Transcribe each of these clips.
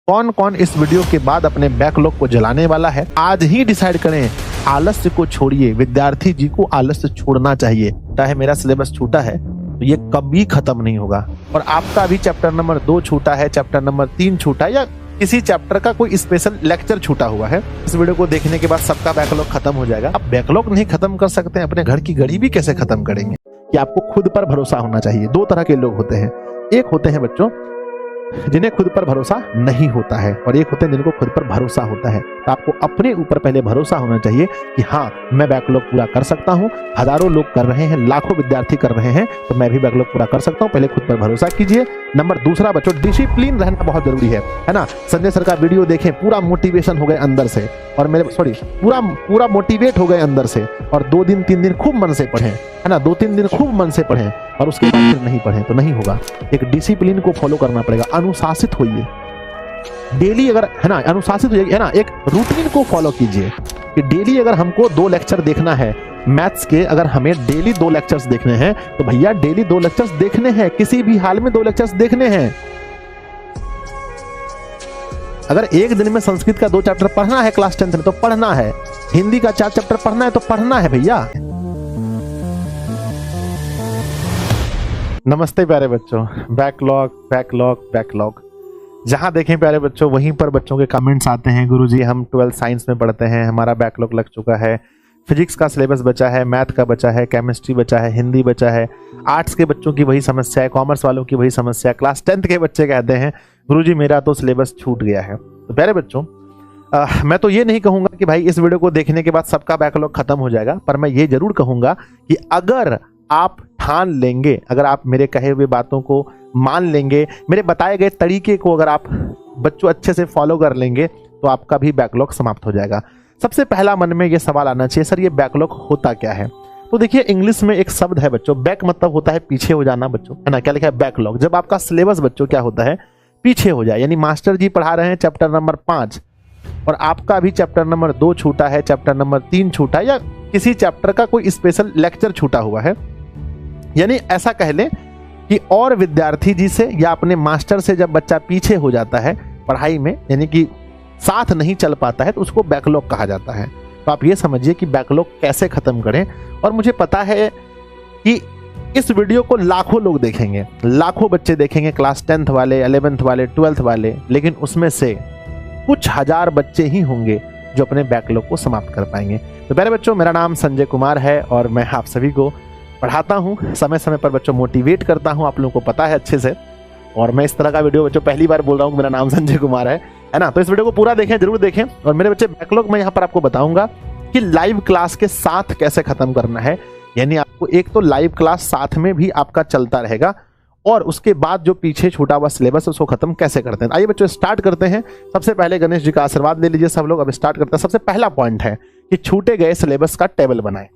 कौन कौन इस वीडियो के बाद अपने बैकलॉग को जलाने वाला है, आज ही डिसाइड करें। आलस्य को छोड़िए, विद्यार्थी जी को आलस्य छोड़ना चाहिए। चाहे मेरा सिलेबस छूटा है तो ये कभी खत्म नहीं होगा, और आपका भी चैप्टर नंबर 2 छूटा है, चैप्टर नंबर 3 छूटा है, या किसी चैप्टर का कोई स्पेशल लेक्चर छूटा हुआ है, इस वीडियो को देखने के बाद सबका बैकलॉग खत्म हो जाएगा। आप बैकलॉग नहीं खत्म कर सकते, अपने घर की घड़ी भी कैसे खत्म करेंगे? कि आपको खुद पर भरोसा होना चाहिए। दो तरह के लोग होते हैं, एक होते हैं बच्चों जिन्हें खुद पर भरोसा नहीं होता है, और एक होते हैं जिनको खुद पर भरोसा होता है। तो आपको अपने ऊपर पहले भरोसा होना चाहिए कि हाँ, मैं बैकलॉग पूरा कर सकता हूँ। हजारों लोग कर रहे हैं, लाखों विद्यार्थी कर रहे हैं, तो मैं भी बैकलॉग पूरा कर सकता हूँ। पहले खुद पर भरोसा कीजिए। नंबर दूसरा बच्चों, डिसिप्लिन रहना बहुत जरूरी है ना। संजय सर का वीडियो देखें, पूरा मोटिवेशन हो गए अंदर से, और मेरे पूरा मोटिवेट हो गए अंदर से, और 2 दिन 3 दिन खूब मन से पढ़ें, है ना। 2-3 दिन खूब मन से पढ़ें, और उसके बाद फिर नहीं पढ़ें तो नहीं होगा। एक डिसिप्लिन को फॉलो करना पड़ेगा। अनुशासित होइए डेली, अगर है ना, अनुशासित होइए, है ना। एक रूटीन को फॉलो कीजिए कि डेली अगर हमको 2 लेक्चर देखना है मैथ्स के, अगर हमें डेली 2 लेक्चर्स देखने हैं तो भैया डेली 2 लेक्चर्स देखने हैं, किसी भी हाल में 2 लेक्चर्स देखने हैं। अगर एक दिन में संस्कृत का 2 चैप्टर पढ़ना है क्लास 10th में तो पढ़ना है, हिंदी का 4 चैप्टर पढ़ना है तो पढ़ना है भैया। नमस्ते प्यारे बच्चों। बैकलॉग बैकलॉग बैकलॉग, जहां देखें प्यारे बच्चों वहीं पर बच्चों के कमेंट्स आते हैं, गुरुजी हम 12th साइंस में पढ़ते हैं, हमारा बैकलॉग लग चुका है, फिजिक्स का सिलेबस बचा है, मैथ का बचा है, केमिस्ट्री बचा है, हिंदी बचा है। आर्ट्स के बच्चों की वही समस्या है, कॉमर्स वालों की वही समस्या है, क्लास 10th के बच्चे कहते हैं गुरुजी मेरा तो सिलेबस छूट गया है। तो प्यारे बच्चों, मैं तो ये नहीं कहूंगा कि भाई इस वीडियो को देखने के बाद सबका बैकलॉग खत्म हो जाएगा, पर मैं ये जरूर कहूंगा कि अगर आप ठान लेंगे, अगर आप मेरे कहे हुए बातों को मान लेंगे, मेरे बताए गए तरीके को अगर आप बच्चों अच्छे से फॉलो कर लेंगे, तो आपका भी बैकलॉग समाप्त हो जाएगा। सबसे पहला मन में ये सवाल आना चाहिए, सर ये बैकलॉग होता क्या है? तो देखिए, इंग्लिश में एक शब्द है बच्चों, बैक मतलब होता है पीछे हो जाना बच्चों, है ना। क्या लिखा है? बैकलॉग। जब आपका सिलेबस बच्चों क्या होता है, पीछे हो जाए, यानी मास्टर जी पढ़ा रहे हैं चैप्टर नंबर 5 और आपका भी चैप्टर नंबर 2 छूटा है, चैप्टर नंबर 3 छूटा है, या किसी चैप्टर का कोई स्पेशल लेक्चर छूटा हुआ है, यानी ऐसा कह लें कि और विद्यार्थी जी से या अपने मास्टर से जब बच्चा पीछे हो जाता है पढ़ाई में, यानी कि साथ नहीं चल पाता है, तो उसको बैकलॉग कहा जाता है। तो आप ये समझिए कि बैकलॉग कैसे खत्म करें। और मुझे पता है कि इस वीडियो को लाखों लोग देखेंगे, लाखों बच्चे देखेंगे, क्लास 10th वाले, 11th वाले, 12th वाले, लेकिन उसमें से कुछ हजार बच्चे ही होंगे जो अपने बैकलॉग को समाप्त कर पाएंगे। तो प्यारे बच्चों, मेरा नाम संजय कुमार है और मैं आप सभी को पढ़ाता हूँ, समय समय पर बच्चों मोटिवेट करता हूँ, आप लोगों को पता है अच्छे से। और मैं इस तरह का वीडियो बच्चों पहली बार बोल रहा हूँ, मेरा नाम संजय कुमार है ना। तो इस वीडियो को पूरा देखें, जरूर देखें। और मेरे बच्चे, बैकलॉग मैं यहाँ पर आपको बताऊंगा कि लाइव क्लास के साथ कैसे खत्म करना है, यानी आपको एक तो लाइव क्लास साथ में भी आपका चलता रहेगा, और उसके बाद जो पीछे छूटा हुआ सिलेबस उसको खत्म कैसे करते हैं। आइए बच्चों स्टार्ट करते हैं। सबसे पहले गणेश जी का आशीर्वाद ले लीजिए सब लोग। अब स्टार्ट करते हैं। सबसे पहला पॉइंट है कि छूटे गए सिलेबस का टेबल बनाएं,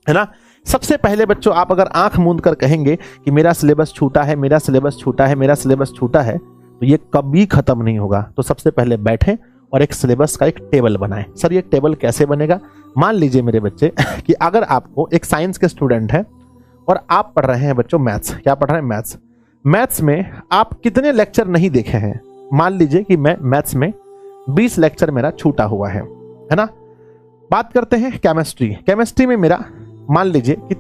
है ना। सबसे पहले बच्चों, आप अगर आंख मूंद कर कहेंगे कि मेरा सिलेबस छूटा है, मेरा सिलेबस छूटा है, मेरा सिलेबस छूटा है, तो ये कभी खत्म नहीं होगा। तो सबसे पहले बैठें और एक सिलेबस का एक टेबल बनाएं। सर ये टेबल कैसे बनेगा? मान लीजिए मेरे बच्चे कि अगर आपको एक साइंस के स्टूडेंट है और आप पढ़ रहे हैं बच्चों मैथ्स। क्या पढ़ रहे हैं? मैथ्स। मैथ्स में आप कितने लेक्चर नहीं देखे हैं? मान लीजिए कि मैं मैथ्स में 20 लेक्चर मेरा छूटा हुआ है ना। बात करते हैं केमिस्ट्री। केमिस्ट्री में मेरा मान लीजिए कि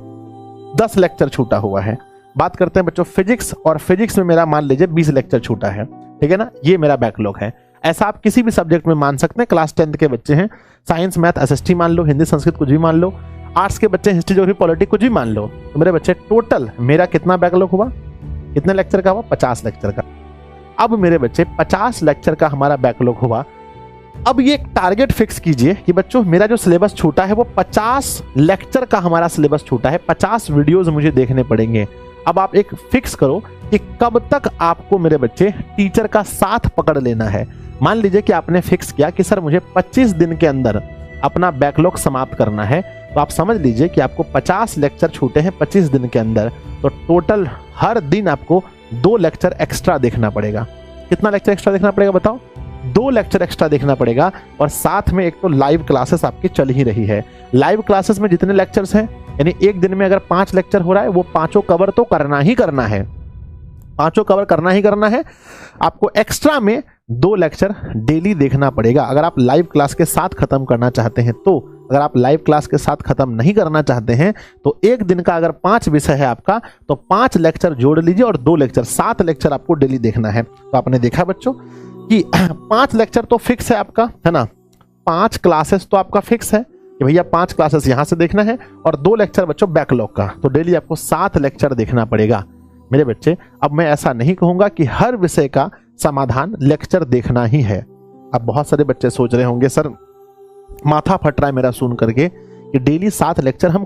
10 लेक्चर छूटा हुआ है। बात करते हैं बच्चों फिजिक्स, और फिजिक्स में मेरा मान लीजिए 20 लेक्चर छूटा है, ठीक है ना। ये मेरा बैकलॉग है। ऐसा आप किसी भी सब्जेक्ट में मान सकते हैं। क्लास 10th के बच्चे हैं, साइंस मैथ एसएसटी मान लो, हिंदी संस्कृत कुछ भी मान लो, आर्ट्स के बच्चे हिस्ट्री ज्योग्राफी पॉलिटिक्स कुछ भी मान लो। तो मेरे बच्चे टोटल मेरा कितना बैकलॉग हुआ? कितने लेक्चर का हुआ? 50 लेक्चर का। अब मेरे बच्चे 50 लेक्चर का हमारा बैकलॉग हुआ। अब ये एक टारगेट फिक्स कीजिए कि बच्चों मेरा जो सिलेबस छूटा है वो 50 लेक्चर का हमारा सिलेबस छूटा है, 50 वीडियोस मुझे देखने पड़ेंगे। अब आप एक फिक्स करो कि कब तक आपको मेरे बच्चे टीचर का साथ पकड़ लेना है। मान लीजिए कि आपने फिक्स किया कि सर मुझे 25 दिन के अंदर अपना बैकलॉग समाप्त करना है, तो आप समझ लीजिए कि आपको 50 लेक्चर छूटे हैं 25 दिन के अंदर, तो टोटल हर दिन आपको 2 लेक्चर एक्स्ट्रा देखना पड़ेगा। कितना लेक्चर एक्स्ट्रा देखना पड़ेगा बताओ? 2 लेक्चर एक्स्ट्रा देखना पड़ेगा। और साथ में एक तो लाइव क्लासेस आपकी चल ही रही है। लाइव क्लासेस में जितने लेक्चर्स हैं, यानी एक दिन में अगर 5 लेक्चर हो रहा है, वो 5 कवर तो करना ही करना है, 5 कवर करना ही करना है। आपको एक्स्ट्रा में 2 लेक्चर डेली देखना पड़ेगा। अगर आप लाइव क्लास के साथ खत्म करना चाहते हैं तो, अगर आप लाइव क्लास के साथ खत्म नहीं करना चाहते हैं तो एक दिन का अगर 5 विषय है आपका तो 5 लेक्चर जोड़ लीजिए और 2 लेक्चर, 7 लेक्चर आपको डेली देखना है। तो आपने देखा बच्चों कि 5 लेक्चर तो फिक्स है आपका, है ना, 5 क्लासेस तो आपका फिक्स है कि भैया 5 क्लासेस यहां से देखना है और 2 लेक्चर बच्चों बैकलॉग का, तो डेली आपको 7 लेक्चर देखना पड़ेगा मेरे बच्चे। अब मैं ऐसा नहीं कहूंगा कि हर विषय का समाधान लेक्चर देखना ही है। अब बहुत सारे बच्चे सोच रहे होंगे सर माथा फट रहा है मेरा सुन करके कि डेली 7 लेक्चर हम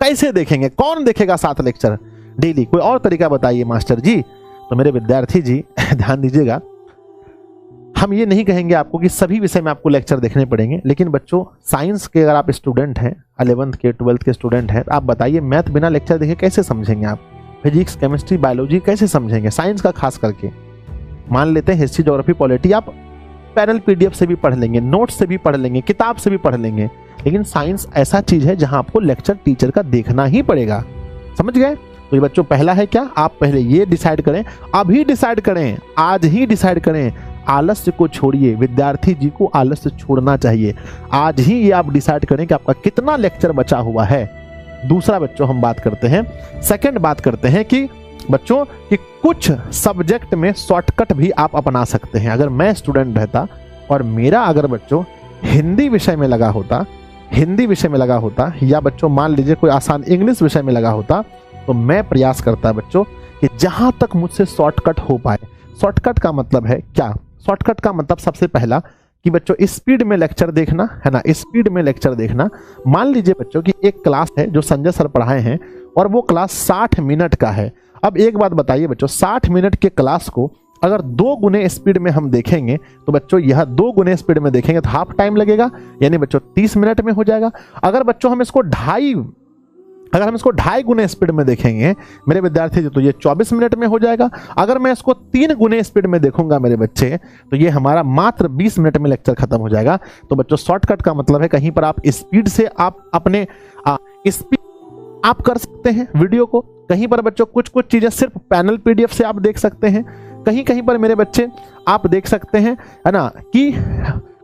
कैसे देखेंगे, कौन देखेगा 7 लेक्चर डेली, कोई और तरीका बताइए मास्टर जी। तो मेरे विद्यार्थी जी ध्यान दीजिएगा, हम ये नहीं कहेंगे आपको कि सभी विषय में आपको लेक्चर देखने पड़ेंगे, लेकिन बच्चों साइंस के अगर आप स्टूडेंट हैं, 11th के 12th के स्टूडेंट हैं, तो आप बताइए मैथ बिना लेक्चर देखे कैसे समझेंगे आप, फिजिक्स केमिस्ट्री बायोलॉजी कैसे समझेंगे, साइंस का खास करके। मान लेते हैं हिस्ट्री ज्योग्राफी पॉलिटी आप पैनल पीडीएफ से भी पढ़ लेंगे, नोट्स से भी पढ़ लेंगे, किताब से भी पढ़ लेंगे, लेकिन साइंस ऐसा चीज है जहां आपको लेक्चर टीचर का देखना ही पड़ेगा। समझ गए? तो ये बच्चों पहला है क्या, आप पहले ये डिसाइड करें, अभी डिसाइड करें, आज ही डिसाइड करें, आलस्य को छोड़िए। विद्यार्थी जी को आलस्य छोड़ना चाहिए। आज ही ये आप डिसाइड करें कि आपका कितना लेक्चर बचा हुआ है। दूसरा बच्चों हम बात करते हैं, सेकंड बात करते हैं कि बच्चों कि कुछ सब्जेक्ट में शॉर्टकट भी आप अपना सकते हैं। अगर मैं स्टूडेंट रहता और मेरा अगर बच्चों हिंदी विषय में लगा होता या बच्चों मान लीजिए कोई आसान इंग्लिश विषय में लगा होता, तो मैं प्रयास करता बच्चों कि जहां तक मुझसे शॉर्टकट हो पाए। शॉर्टकट का मतलब है क्या? शॉर्टकट का मतलब सबसे पहला कि बच्चों स्पीड में लेक्चर देखना, है ना, स्पीड में लेक्चर देखना। मान लीजिए बच्चों कि एक क्लास है जो संजय सर पढ़ाए हैं और वो क्लास 60 मिनट का है। अब एक बात बताइए बच्चों, 60 मिनट के क्लास को अगर 2 गुने स्पीड में हम देखेंगे तो बच्चों यह 2 गुने स्पीड में देखेंगे तो हाफ टाइम लगेगा, यानी बच्चों 30 मिनट में हो जाएगा। अगर बच्चों हम इसको 2.5 गुने स्पीड में देखेंगे मेरे विद्यार्थी तो ये 24 मिनट में हो जाएगा। अगर मैं इसको 3 गुने स्पीड में देखूंगा मेरे बच्चे तो ये हमारा मात्र 20 मिनट में लेक्चर खत्म हो जाएगा। तो बच्चों शॉर्टकट का मतलब है कहीं पर आप स्पीड से आप अपने स्पीड आप कर सकते हैं वीडियो को, कहीं पर बच्चों कुछ चीजें सिर्फ पैनल पीडीएफ से आप देख सकते हैं, कहीं पर मेरे बच्चे आप देख सकते हैं, है ना, कि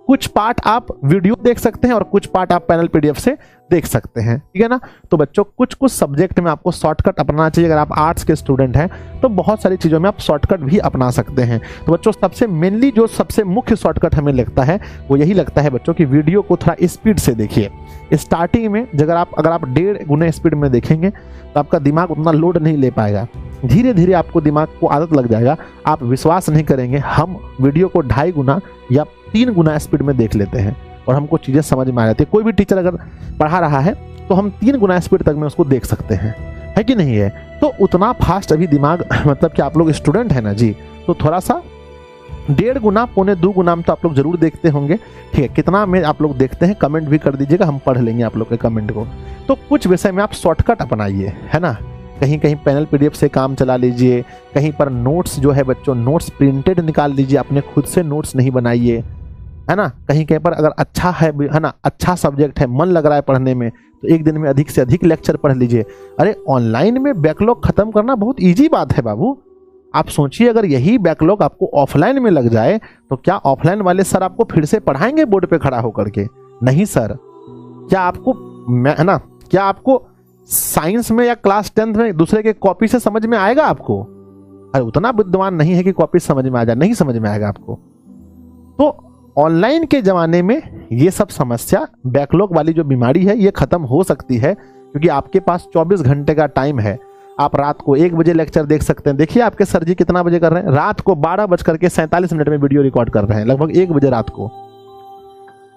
कुछ पार्ट आप वीडियो देख सकते हैं और कुछ पार्ट आप पैनल पीडीएफ से देख सकते हैं, ठीक है ना। तो बच्चों कुछ सब्जेक्ट में आपको शॉर्टकट अपनाना चाहिए। अगर आप आर्ट्स के स्टूडेंट हैं तो बहुत सारी चीज़ों में आप शॉर्टकट भी अपना सकते हैं। तो बच्चों सबसे मेनली जो सबसे मुख्य शॉर्टकट हमें लगता है वो यही लगता है बच्चों की वीडियो को थोड़ा स्पीड से देखिए। स्टार्टिंग में अगर आप 1.5 गुना स्पीड में देखेंगे तो आपका दिमाग उतना लोड नहीं ले पाएगा, धीरे धीरे आपको दिमाग को आदत लग जाएगा। आप विश्वास नहीं करेंगे, हम वीडियो को 2.5 गुना या 3 गुना स्पीड में देख लेते हैं और हमको चीज़ें समझ में आ जाती है। कोई भी टीचर अगर पढ़ा रहा है तो हम 3 गुना स्पीड तक में उसको देख सकते हैं, है कि नहीं है। तो उतना फास्ट अभी दिमाग मतलब कि आप लोग स्टूडेंट है ना जी, तो थोड़ा सा 1.5 गुना 1.25 गुना में तो आप लोग जरूर देखते होंगे, ठीक है। कितना में आप लोग देखते हैं कमेंट भी कर दीजिएगा, हम पढ़ लेंगे आप लोग के कमेंट को। तो कुछ विषय में आप शॉर्टकट अपनाइए, है ना, कहीं पैनल पीडीएफ से काम चला लीजिए, कहीं पर नोट्स जो है बच्चों नोट्स प्रिंटेड निकाल लीजिए, अपने खुद से नोट्स नहीं बनाइए, है ना। कहीं पर अगर अच्छा है ना, अच्छा सब्जेक्ट है, मन लग रहा है पढ़ने में तो एक दिन में अधिक से अधिक लेक्चर पढ़ लीजिए। अरे ऑनलाइन में बैकलॉग खत्म करना बहुत ईजी बात है बाबू। आप सोचिए अगर यही बैकलॉग आपको ऑफलाइन में लग जाए तो क्या ऑफलाइन वाले सर आपको फिर से पढ़ाएंगे बोर्ड पे खड़ा होकर के? नहीं सर। क्या आपको है ना, क्या आपको साइंस में या क्लास 10th में दूसरे के कॉपी से समझ में आएगा आपको? अरे उतना विद्वान नहीं है कि कॉपी समझ में आ जाए, नहीं समझ में आएगा आपको। तो ऑनलाइन के जमाने में ये सब समस्या, बैकलॉग वाली जो बीमारी है ये खत्म हो सकती है, क्योंकि आपके पास 24 घंटे का टाइम है। आप रात को 1 बजे लेक्चर देख सकते हैं। देखिए आपके सर जी कितना बजे कर रहे हैं, रात को 12:47 में वीडियो रिकॉर्ड कर रहे हैं, लगभग 1 बजे रात को।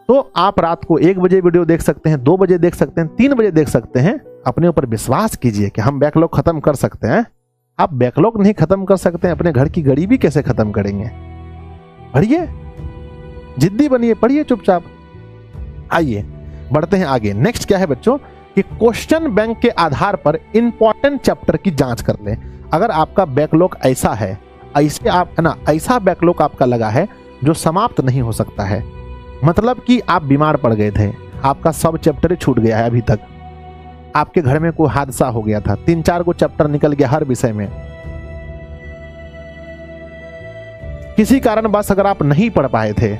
तो आप रात को 1 बजे वीडियो देख सकते हैं, 2 बजे देख सकते हैं, 3 बजे देख सकते हैं। अपने ऊपर विश्वास कीजिए कि हम बैकलॉग खत्म कर सकते हैं। आप बैकलॉग नहीं खत्म कर सकते हैं, अपने घर की गरीबी कैसे खत्म करेंगे? पढ़िए, जिद्दी बनिए, पढ़िए चुपचाप। आइए बढ़ते हैं आगे। नेक्स्ट क्या है बच्चों कि क्वेश्चन बैंक के आधार पर इंपॉर्टेंट चैप्टर की जांच कर लें। अगर आपका बैकलॉग ऐसा है, ऐसे आप है ना, ऐसा बैकलॉग आपका लगा है जो समाप्त नहीं हो सकता है, मतलब कि आप बीमार पड़ गए थे, आपका सब चैप्टर छूट गया है, अभी तक आपके घर में कोई हादसा हो गया था, 3-4 को चैप्टर निकल गया हर विषय में, किसी कारणवश अगर आप नहीं पढ़ पाए थे,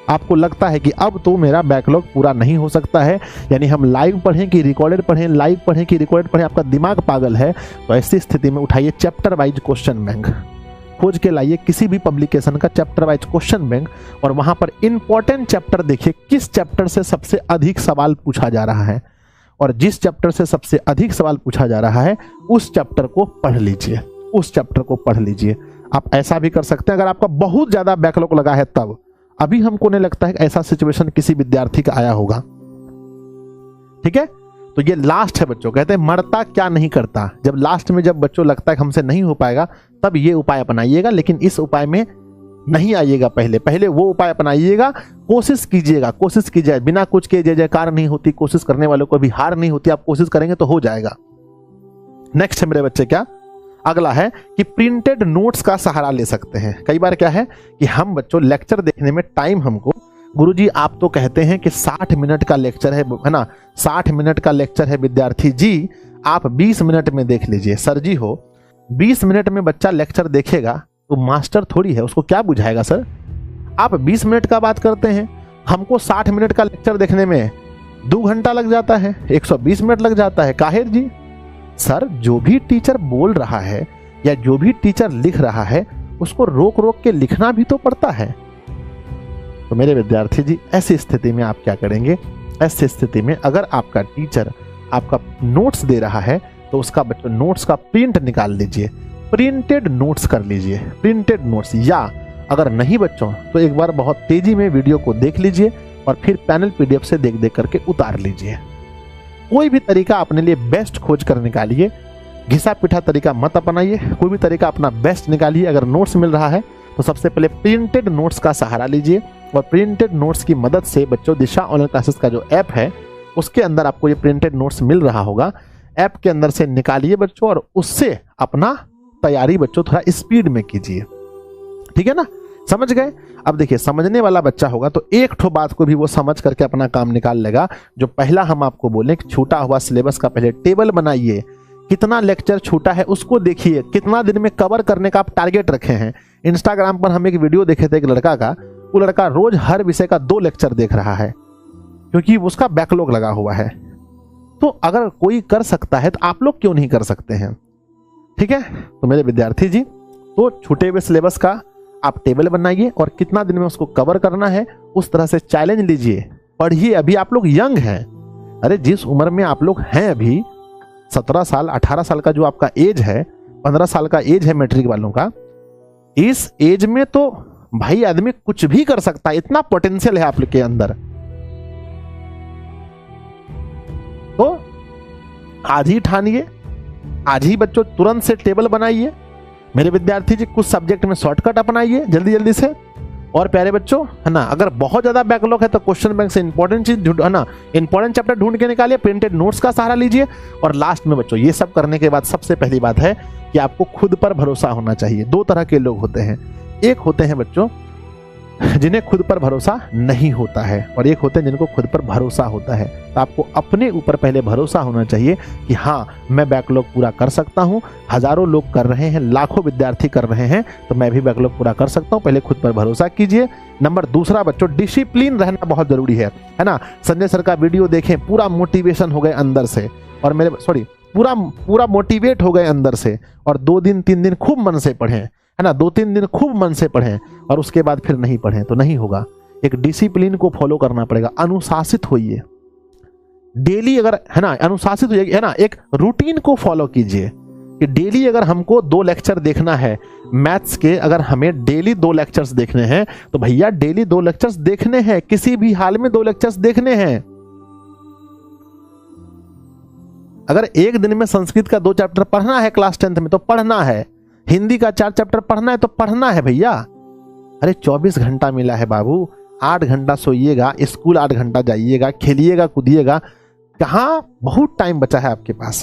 आपको लगता है कि अब तो मेरा बैकलॉग पूरा नहीं हो सकता है, यानी हम लाइव पढ़ें कि रिकॉर्डेड पढ़ें, लाइव पढ़ें कि रिकॉर्डेड पढ़ें, आपका दिमाग पागल है, तो ऐसी स्थिति में उठाइए चैप्टर वाइज क्वेश्चन बैंक, खोज के लाइए किसी भी पब्लिकेशन का चैप्टर वाइज क्वेश्चन बैंक, और वहां पर इंपॉर्टेंट चैप्टर देखिए किस चैप्टर से सबसे अधिक सवाल पूछा जा रहा है, और जिस चैप्टर से सबसे अधिक सवाल पूछा जा रहा है उस चैप्टर को पढ़ लीजिए, उस चैप्टर को पढ़ लीजिए। आप ऐसा भी कर सकते हैं अगर आपका बहुत ज्यादा बैकलॉग लगा है तब। अभी हमको नहीं लगता है कि ऐसा सिचुएशन किसी विद्यार्थी का आया होगा। ठीक है, तो ये लास्ट है बच्चों, कहते हैं मरता क्या नहीं करता। जब लास्ट में जब बच्चों लगता है कि हमसे नहीं हो पाएगा तब ये उपाय अपनाइएगा, लेकिन इस उपाय में नहीं आइएगा, पहले वो उपाय अपनाइएगा। कोशिश कीजिएगा, कोशिश कीजिए, बिना कुछ के जय जयकार नहीं होती, कोशिश करने वालों को भी हार नहीं होती। आप कोशिश करेंगे तो हो जाएगा। नेक्स्ट है मेरे बच्चे क्या, अगला है कि प्रिंटेड नोट्स का सहारा ले सकते हैं। कई बार क्या है कि हम बच्चों लेक्चर देखने में टाइम हमको, गुरुजी आप तो कहते हैं कि 60 मिनट का लेक्चर है ना, 60 मिनट का लेक्चर है विद्यार्थी जी, आप 20 मिनट में देख लीजिए। सर जी हो 20 मिनट में बच्चा लेक्चर देखेगा तो मास्टर थोड़ी है, उसको क्या बुझाएगा सर। आप 20 मिनट का बात करते हैं, हमको 60 मिनट का लेक्चर देखने में 2 घंटा लग जाता है, 120 मिनट लग जाता है। काहिर जी सर, जो भी टीचर बोल रहा है या जो भी टीचर लिख रहा है उसको रोक रोक के लिखना भी तो पड़ता है। तो मेरे विद्यार्थी जी ऐसी स्थिति में आप क्या करेंगे, ऐसी स्थिति में अगर आपका टीचर आपका नोट्स दे रहा है तो उसका बच्चों नोट्स का प्रिंट निकाल लीजिए, प्रिंटेड नोट्स कर लीजिए, प्रिंटेड नोट्स। या अगर नहीं बच्चों तो एक बार बहुत तेजी में वीडियो को देख लीजिए और फिर पैनल पीडीएफ से देख देख करके उतार लीजिए। कोई भी तरीका अपने लिए बेस्ट खोज कर निकालिए, घिसा पिठा तरीका मत अपनाइए, कोई भी तरीका अपना बेस्ट निकालिए। अगर नोट्स मिल रहा है तो सबसे पहले प्रिंटेड नोट्स का सहारा लीजिए, और प्रिंटेड नोट्स की मदद से बच्चों दिशा ऑनलाइन क्लासेस का जो ऐप है उसके अंदर आपको ये प्रिंटेड नोट्स मिल रहा होगा, ऐप के अंदर से निकालिए बच्चों और उससे अपना तैयारी बच्चों थोड़ा स्पीड में कीजिए। ठीक है ना, समझ गए। अब देखिए समझने वाला बच्चा होगा तो एक ठो बात को भी वो समझ करके अपना काम निकाल लेगा। जो पहला हम आपको बोले कि छूटा हुआ सिलेबस का पहले टेबल बनाइए, कितना लेक्चर छूटा है उसको देखिए, कितना दिन में कवर करने का आप टारगेट रखे हैं। इंस्टाग्राम पर हम एक वीडियो देखे थे एक लड़का का, वो लड़का रोज हर विषय का 2 लेक्चर देख रहा है क्योंकि उसका बैकलॉग लगा हुआ है। तो अगर कोई कर सकता है तो आप लोग क्यों नहीं कर सकते हैं। ठीक है, तो मेरे विद्यार्थी जी तो छूटे हुए सिलेबस का आप टेबल बनाइए और कितना दिन में उसको कवर करना है उस तरह से चैलेंज लीजिए, पढ़िए। अभी आप लोग यंग हैं, अरे जिस उम्र में आप लोग हैं अभी 17 साल 18 साल का जो आपका एज है, 15 साल का एज है मैट्रिक वालों का, इस एज में तो भाई आदमी कुछ भी कर सकता है, इतना पोटेंशियल है आप लोग के अंदर। तो आज ही ठानिए, आज ही बच्चों तुरंत से टेबल बनाइए। मेरे विद्यार्थी जी कुछ सब्जेक्ट में शॉर्टकट अपनाइए जल्दी जल्दी से। और प्यारे बच्चों है ना, अगर बहुत ज्यादा बैकलॉग है तो क्वेश्चन बैंक से इंपॉर्टेंट चीज है ना, इंपॉर्टेंट चैप्टर ढूंढ के निकालिए, प्रिंटेड नोट्स का सहारा लीजिए। और लास्ट में बच्चों ये सब करने के बाद सबसे पहली बात है कि आपको खुद पर भरोसा होना चाहिए। 2 तरह के लोग होते हैं, एक होते हैं बच्चों जिन्हें खुद पर भरोसा नहीं होता है और एक होते हैं जिनको खुद पर भरोसा होता है। तो आपको अपने ऊपर पहले भरोसा होना चाहिए कि हाँ मैं बैकलॉग पूरा कर सकता हूँ। हजारों लोग कर रहे हैं, लाखों विद्यार्थी कर रहे हैं, तो मैं भी बैकलॉग पूरा कर सकता हूँ। पहले खुद पर भरोसा कीजिए। नंबर दूसरा बच्चों डिसिप्लिन रहना बहुत जरूरी है ना। संजय सर का वीडियो देखें, पूरा मोटिवेशन हो गए अंदर से, और मेरे पूरा मोटिवेट हो गए अंदर से, और 2 दिन 3 दिन खूब मन से पढ़ें है ना, 2-3 दिन खूब मन से पढ़ें और उसके बाद फिर नहीं पढ़ें तो नहीं होगा। एक डिसिप्लिन को फॉलो करना पड़ेगा, अनुशासित होइए डेली, अगर है ना अनुशासित होइए है ना, एक रूटीन को फॉलो कीजिए कि डेली अगर हमको 2 लेक्चर देखना है मैथ्स के, अगर हमें डेली 2 लेक्चर्स देखने हैं तो भैया डेली 2 लेक्चर्स देखने हैं, किसी भी हाल में 2 लेक्चर्स देखने हैं। अगर एक दिन में संस्कृत का 2 चैप्टर पढ़ना है क्लास 10th में तो पढ़ना है, हिंदी का 4 चैप्टर पढ़ना है तो पढ़ना है भैया। अरे 24 घंटा मिला है बाबू, 8 घंटा सोइएगा, स्कूल 8 घंटा जाइएगा, खेलिएगा कूदिएगा, कहाँ बहुत टाइम बचा है आपके पास,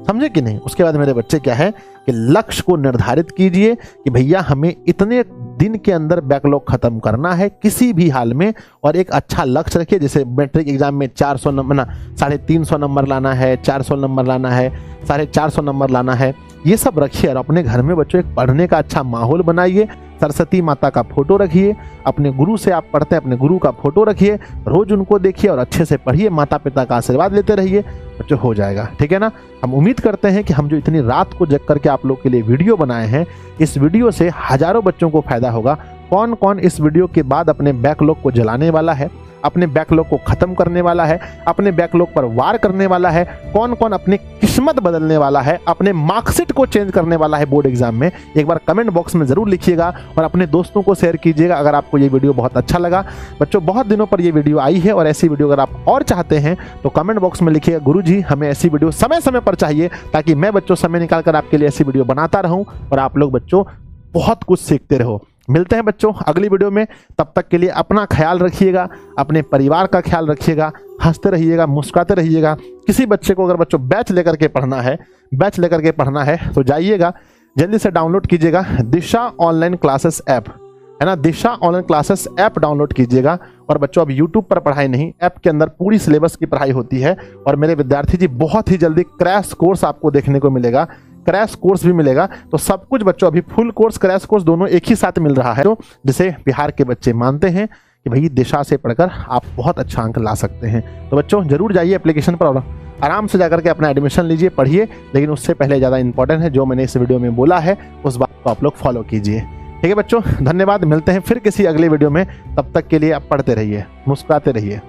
समझे कि नहीं। उसके बाद मेरे बच्चे क्या है कि लक्ष्य को निर्धारित कीजिए कि भैया हमें इतने दिन के अंदर बैकलॉग खत्म करना है किसी भी हाल में, और एक अच्छा लक्ष्य रखिए। जैसे मैट्रिक एग्जाम में 400 नंबर ना 350 नंबर लाना है, 400 नंबर लाना है, 450 नंबर लाना है, ये सब रखिए। और अपने घर में बच्चों एक पढ़ने का अच्छा माहौल बनाइए, सरस्वती माता का फोटो रखिए, अपने गुरु से आप पढ़ते हैं अपने गुरु का फोटो रखिए, रोज उनको देखिए और अच्छे से पढ़िए, माता पिता का आशीर्वाद लेते रहिए, बच्चों हो जाएगा। ठीक है ना। हम उम्मीद करते हैं कि हम जो इतनी रात को जग करके आप लोग के लिए वीडियो बनाए हैं, इस वीडियो से हजारों बच्चों को फायदा होगा। कौन कौन इस वीडियो के बाद अपने बैकलॉग को जलाने वाला है, अपने बैकलॉग को खत्म करने वाला है, अपने बैकलॉग पर वार करने वाला है, कौन कौन अपनी किस्मत बदलने वाला है, अपने मार्कशीट को चेंज करने वाला है बोर्ड एग्जाम में, एक बार कमेंट बॉक्स में जरूर लिखिएगा और अपने दोस्तों को शेयर कीजिएगा अगर आपको ये वीडियो बहुत अच्छा लगा। बच्चों बहुत दिनों पर ये वीडियो आई है और ऐसी वीडियो अगर आप और चाहते हैं तो कमेंट बॉक्स में लिखिएगा गुरुजी हमें ऐसी वीडियो समय समय पर चाहिए, ताकि मैं बच्चों समय निकाल कर आपके लिए ऐसी वीडियो बनाता रहूं और आप लोग बच्चों बहुत कुछ सीखते रहो। मिलते हैं बच्चों अगली वीडियो में, तब तक के लिए अपना ख्याल रखिएगा, अपने परिवार का ख्याल रखिएगा, हंसते रहिएगा, मुस्कुराते रहिएगा। किसी बच्चे को अगर बच्चों बैच लेकर के पढ़ना है तो जाइएगा, जल्दी से डाउनलोड कीजिएगा दिशा ऑनलाइन क्लासेस ऐप, है ना, दिशा ऑनलाइन क्लासेस ऐप डाउनलोड कीजिएगा। और बच्चों अब यूट्यूब पर पढ़ाई नहीं, ऐप के अंदर पूरी सिलेबस की पढ़ाई होती है। और मेरे विद्यार्थी जी बहुत ही जल्दी क्रैश कोर्स आपको देखने को मिलेगा, क्रैश कोर्स भी मिलेगा। तो सब कुछ बच्चों अभी फुल कोर्स क्रैश कोर्स दोनों एक ही साथ मिल रहा है, तो जिसे बिहार के बच्चे मानते हैं कि भाई दिशा से पढ़कर आप बहुत अच्छा अंक ला सकते हैं। तो बच्चों जरूर जाइए एप्लीकेशन पर और आराम से जाकर के अपना एडमिशन लीजिए, पढ़िए। लेकिन उससे पहले ज़्यादा इंपॉर्टेंट है जो मैंने इस वीडियो में बोला है, उस बात को आप लोग फॉलो कीजिए। ठीक है बच्चों, धन्यवाद। मिलते हैं फिर किसी अगले वीडियो में, तब तक के लिए आप पढ़ते रहिए, मुस्कुराते रहिए।